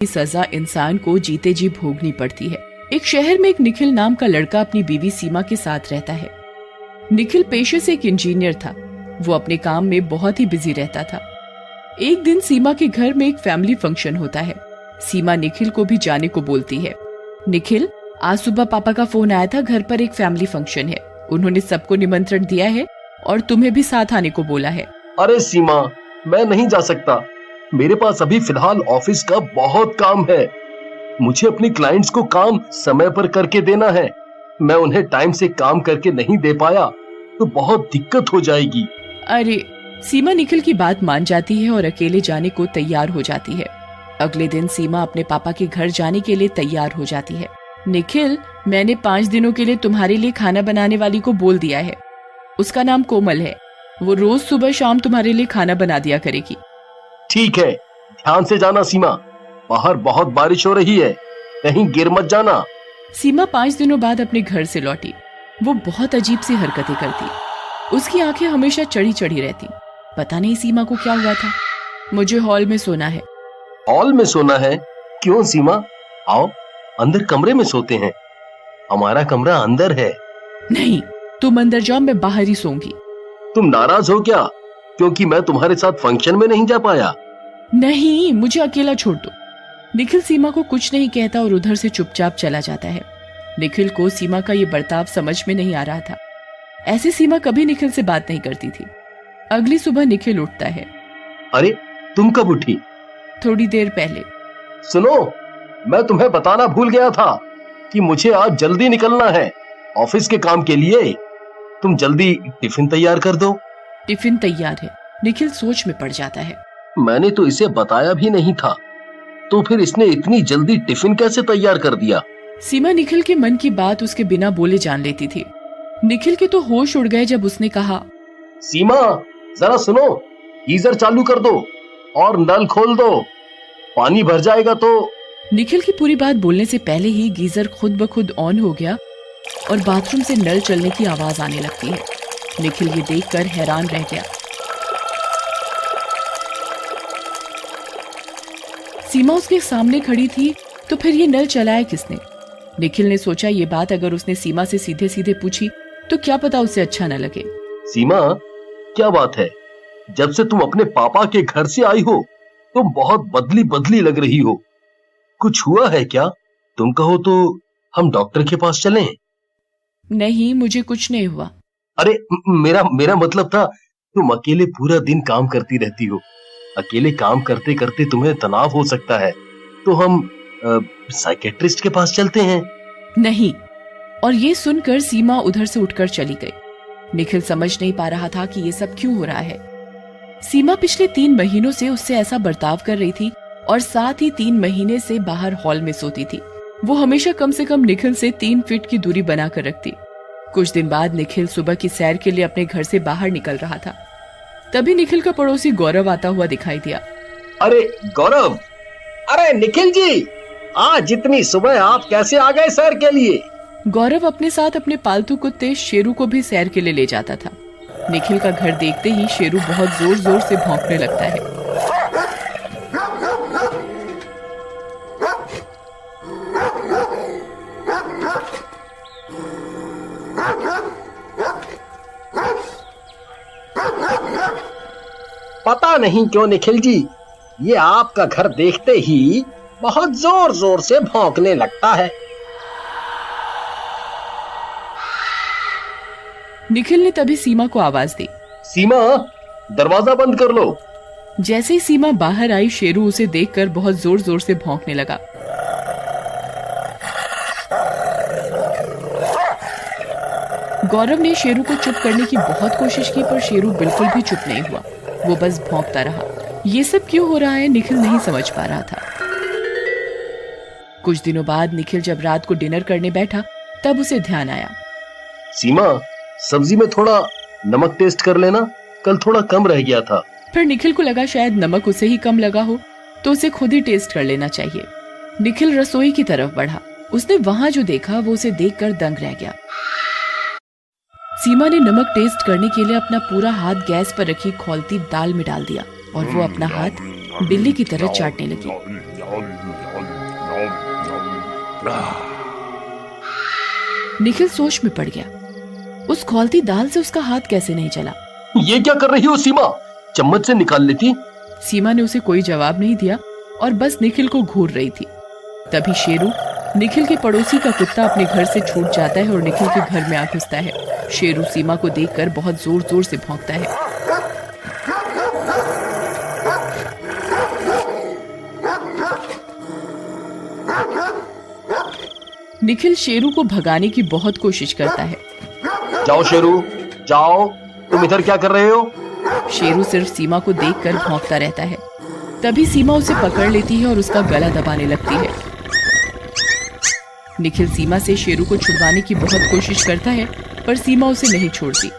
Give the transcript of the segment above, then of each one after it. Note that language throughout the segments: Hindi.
की सजा इंसान को जीते जी भोगनी पड़ती है। एक शहर में एक निखिल नाम का लड़का अपनी बीवी सीमा के साथ रहता है। निखिल पेशे से एक इंजीनियर था। वो अपने काम में बहुत ही बिजी रहता था। एक दिन सीमा के घर में एक फैमिली फंक्शन होता है। सीमा निखिल को भी जाने को बोलती है। निखिल, आज सुबह पापा का फोन आया था, घर पर एक फैमिली फंक्शन है, उन्होंने सबको निमंत्रण दिया है और तुम्हें भी साथ आने को बोला है। अरे सीमा, मैं नहीं जा सकता। मेरे पास अभी फिलहाल ऑफिस का बहुत काम है। मुझे अपनी क्लाइंट्स को काम समय पर करके देना है। मैं उन्हें टाइम से काम करके नहीं दे पाया तो बहुत दिक्कत हो जाएगी। अरे, सीमा निखिल की बात मान जाती है और अकेले जाने को तैयार हो जाती है। अगले दिन सीमा अपने पापा के घर जाने के लिए तैयार हो जाती है। निखिल, मैंने 5 दिनों के लिए तुम्हारे लिए खाना बनाने वाली को बोल दिया है। उसका नाम कोमल है। वो रोज सुबह शाम तुम्हारे लिए खाना बना दिया करेगी। ठीक है, ध्यान से जाना सीमा। बाहर बहुत बारिश हो रही है, कहीं गिर मत जाना। सीमा 5 दिनों बाद अपने घर से लौटी। वो बहुत अजीब सी हरकतें करती। उसकी आंखें हमेशा चढ़ी चढ़ी रहती। पता नहीं सीमा को क्या हुआ था। मुझे हॉल में सोना है। हॉल में सोना है? क्यों सीमा? आओ अंदर कमरे में सोते हैं। हमारा कमरा अंदर है। नहीं, तुम अंदर जाओ, मैं बाहर ही सोऊंगी। तुम नाराज हो क्या क्योंकि मैं तुम्हारे साथ फंक्शन में नहीं जा पाया? नहीं, मुझे अकेला छोड़ दो। निखिल सीमा को कुछ नहीं कहता और उधर से चुपचाप चला जाता है। निखिल को सीमा का ये बर्ताव समझ में नहीं आ रहा था। ऐसे सीमा कभी निखिल से बात नहीं करती थी। अगली सुबह निखिल उठता है। अरे, तुम कब उठी? थोड़ी देर पहले। सुनो, मैं तुम्हें बताना भूल गया था कि मुझे आज जल्दी निकलना है ऑफिस के काम के लिए। तुम जल्दी टिफिन तैयार कर दो। टिफिन तैयार है? निखिल सोच में पड़ जाता है। मैंने तो इसे बताया भी नहीं था, तो फिर इसने इतनी जल्दी टिफिन कैसे तैयार कर दिया? सीमा निखिल के मन की बात उसके बिना बोले जान लेती थी। निखिल के तो होश उड़ गए जब उसने कहा, सीमा जरा सुनो, गीजर चालू कर दो और नल खोल दो, पानी भर जाएगा तो। निखिल की पूरी बात बोलने से पहले ही गीजर खुद ब खुद ऑन हो गया और बाथरूम से नल चलने की आवाज आने लगती है। निखिल ये देखकर हैरान रह गया। सीमा उसके सामने खड़ी थी, तो फिर ये नल चलाया किसने? निखिल ने सोचा ये बात अगर उसने सीमा से सीधे सीधे पूछी तो क्या पता उससे अच्छा न लगे। सीमा, क्या बात है? जब से तुम अपने पापा के घर से आई हो तुम बहुत बदली बदली लग रही हो। कुछ हुआ है क्या? तुम कहो तो हम डॉक्टर के पास चलें? नहीं, मुझे कुछ नहीं हुआ। अरे, मेरा मतलब था तुम अकेले पूरा दिन काम करती रहती हो। अकेले काम करते करते तुम्हें तनाव हो सकता है, तो हम साइकेट्रिस्ट के पास चलते हैं। नहीं। और ये सुनकर सीमा उधर से उठकर चली गई। निखिल समझ नहीं पा रहा था कि ये सब क्यों हो रहा है। सीमा पिछले 3 महीनों से उससे ऐसा बर्ताव कर रही थी और साथ ही 3 महीने से बाहर हॉल में सोती थी। वो हमेशा कम से कम निखिल से 3 फीट की दूरी बनाकर रखती। कुछ दिन बाद निखिल सुबह की सैर के लिए अपने घर से बाहर निकल रहा था। तभी निखिल का पड़ोसी गौरव आता हुआ दिखाई दिया। अरे गौरव! अरे निखिल जी, आज इतनी सुबह आप कैसे आ गए सैर के लिए? गौरव अपने साथ अपने पालतू कुत्ते शेरू को भी सैर के लिए ले जाता था। निखिल का घर देखते ही शेरू बहुत जोर जोर से भौंकने लगता है। पता नहीं क्यों निखिल जी, ये आपका घर देखते ही बहुत जोर जोर से भौंकने लगता है। निखिल ने तभी सीमा को आवाज दी। सीमा, दरवाजा बंद कर लो। जैसे ही सीमा बाहर आई, शेरू उसे देखकर बहुत जोर जोर से भौंकने लगा। गौरव ने शेरू को चुप करने की बहुत कोशिश की, पर शेरू बिल्कुल भी चुप नहीं हुआ। वो बस भौंकता रहा। ये सब क्यों हो रहा है निखिल नहीं समझ पा रहा था। कुछ दिनों बाद निखिल जब रात को डिनर करने बैठा तब उसे ध्यान आया। सीमा, सब्जी में थोड़ा नमक टेस्ट कर लेना, कल थोड़ा कम रह गया था। फिर निखिल को लगा शायद नमक उसे ही कम लगा हो, तो उसे खुद ही टेस्ट कर लेना चाहिए। निखिल रसोई की तरफ बढ़ा। उसने वहां जो देखा वो उसे देखकर दंग रह गया। सीमा ने नमक टेस्ट करने के लिए अपना पूरा हाथ गैस पर रखी खौलती दाल में डाल दिया और वो अपना हाथ बिल्ली की तरह चाटने लगी। निखिल सोच में पड़ गया। उस खौलती दाल से उसका हाथ कैसे नहीं चला। ये क्या कर रही हो सीमा? चम्मच से निकाल लेती। सीमा ने उसे कोई जवाब नहीं दिया और बस निखिल को घूर रही थी। तभी शेरू, निखिल के पड़ोसी का कुत्ता, अपने घर से छूट जाता है और निखिल के घर में आ घुसता है। शेरू सीमा को देखकर बहुत जोर जोर से भौंकता है। निखिल शेरू को भगाने की बहुत कोशिश करता है। जाओ शेरू, जाओ, तुम इधर क्या कर रहे हो? शेरू सिर्फ सीमा को देखकर भौंकता रहता है। तभी सीमा उसे पकड़ लेती है और उसका गला दबाने लगती है। निखिल सीमा से शेरू को छुड़वाने की बहुत कोशिश करता है, पर सीमा उसे नहीं छोड़ती।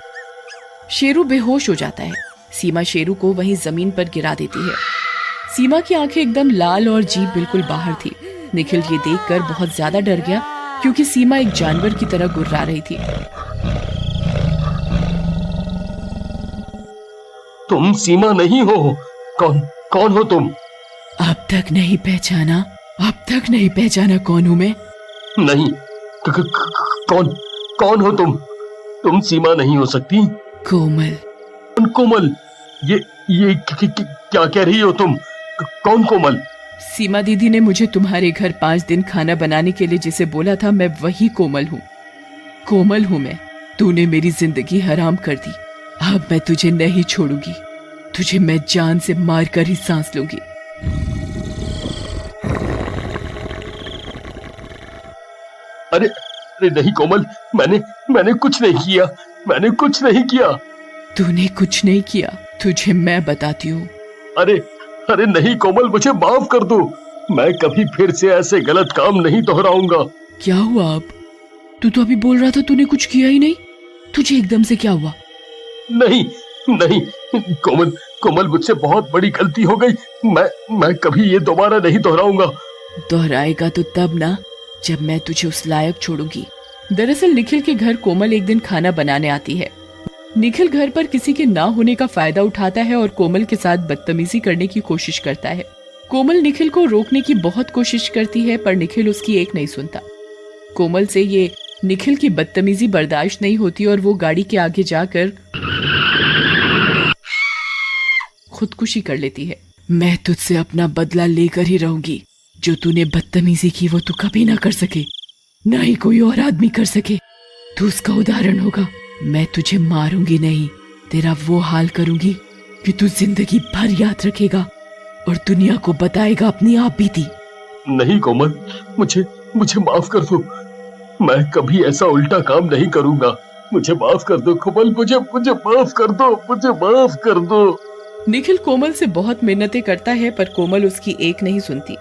शेरू बेहोश हो जाता है। सीमा शेरू को वहीं जमीन पर गिरा देती है। सीमा की आंखें एकदम लाल और जीभ बिल्कुल बाहर थी। निखिल ये देखकर बहुत ज्यादा डर गया, क्योंकि सीमा एक जानवर की तरह गुर्रा रही थी। तुम सीमा नहीं हो। कौन हो तुम? अब तक नहीं पहचाना? अब तक नहीं पहचाना कौन हूँ मैं? नहीं। कौन हो तुम? तुम सीमा नहीं हो सकती। कोमल। कोमल? ये क्या कह रही हो तुम? कौन कोमल? सीमा दीदी ने मुझे तुम्हारे घर 5 दिन खाना बनाने के लिए जिसे बोला था, मैं वही कोमल हूँ। कोमल हूँ मैं। तूने मेरी जिंदगी हराम कर दी। अब मैं तुझे नहीं छोड़ूंगी। तुझे मैं जान से मार कर ही सांस लूंगी। अरे नहीं कोमल, मैंने कुछ नहीं किया। मैंने कुछ नहीं किया। तूने कुछ नहीं किया, तुझे मैं बताती हूँ। अरे नहीं कोमल, मुझे माफ कर दो। मैं कभी फिर से ऐसे गलत काम नहीं दोहराऊंगा। क्या हुआ अब? तू तो अभी बोल रहा था तूने कुछ किया ही नहीं। तुझे एकदम से क्या हुआ? नहीं कोमल, मुझसे बहुत बड़ी गलती हो गई। मैं कभी ये दोबारा नहीं दोहराऊंगा। दोहराएगा तो तब ना, जब मैं तुझे उस लायक छोड़ूंगी। दरअसल निखिल के घर कोमल एक दिन खाना बनाने आती है। निखिल घर पर किसी के ना होने का फायदा उठाता है और कोमल के साथ बदतमीजी करने की कोशिश करता है। कोमल निखिल को रोकने की बहुत कोशिश करती है, पर निखिल उसकी एक नहीं सुनता। कोमल से ये निखिल की बदतमीजी बर्दाश्त नहीं होती और वो गाड़ी के आगे जाकर खुदकुशी कर लेती है। मैं तुझसे अपना बदला लेकर ही रहूंगी। जो तूने बदतमीजी की वो तू कभी ना कर सके, ना ही कोई और आदमी कर सके। तू उसका उदाहरण होगा। मैं तुझे मारूंगी नहीं, तेरा वो हाल करूंगी कि तू जिंदगी भर याद रखेगा और दुनिया को बताएगा अपनी आप बीती। नहीं कोमल, मुझे माफ कर दो। मैं कभी ऐसा उल्टा काम नहीं करूंगा। मुझे माफ कर दो कोमल, मुझे माफ कर दो, मुझे माफ कर दो। निखिल कोमल से बहुत मिन्नतें करता है, पर कोमल उसकी एक नहीं सुनती।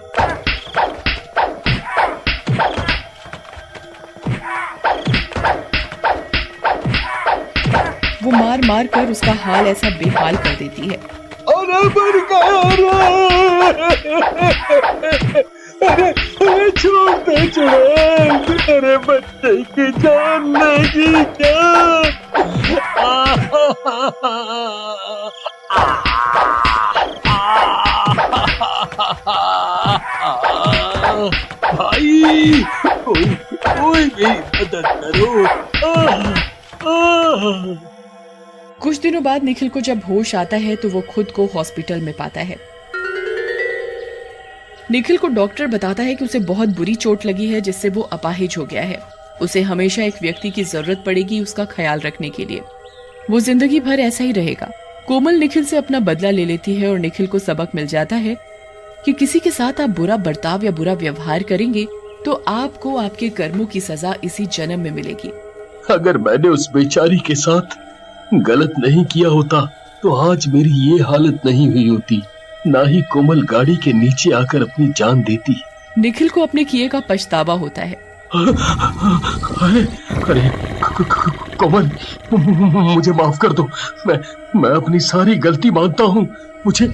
वो मार मार कर उसका हाल ऐसा बेहाल कर देती है। अरे छोड़ दे, अरे बच्चे की जान लेगी क्या? भाई, कोई मेरी मदद करो। कुछ दिनों बाद निखिल को जब होश आता है तो वो खुद को हॉस्पिटल में पाता है। निखिल को डॉक्टर बताता है कि उसे बहुत बुरी चोट लगी है, जिससे वो अपाहिज हो गया है। उसे हमेशा एक व्यक्ति की जरूरत पड़ेगी उसका ख्याल रखने के लिए। वो जिंदगी भर ऐसा ही रहेगा। कोमल निखिल से अपना बदला ले लेती है और निखिल को सबक मिल जाता है कि किसी के साथ आप बुरा बर्ताव या बुरा व्यवहार करेंगे तो आपको आपके कर्मों की सजा इसी जन्म में मिलेगी। अगर मैंने उस बेचारी के साथ गलत नहीं किया होता तो आज मेरी ये हालत नहीं हुई होती, ना ही कोमल गाड़ी के नीचे आकर अपनी जान देती। निखिल को अपने किए का पछतावा होता है। अरे कोमल, मुझे माफ कर दो। मैं अपनी सारी गलती मानता हूँ। मुझे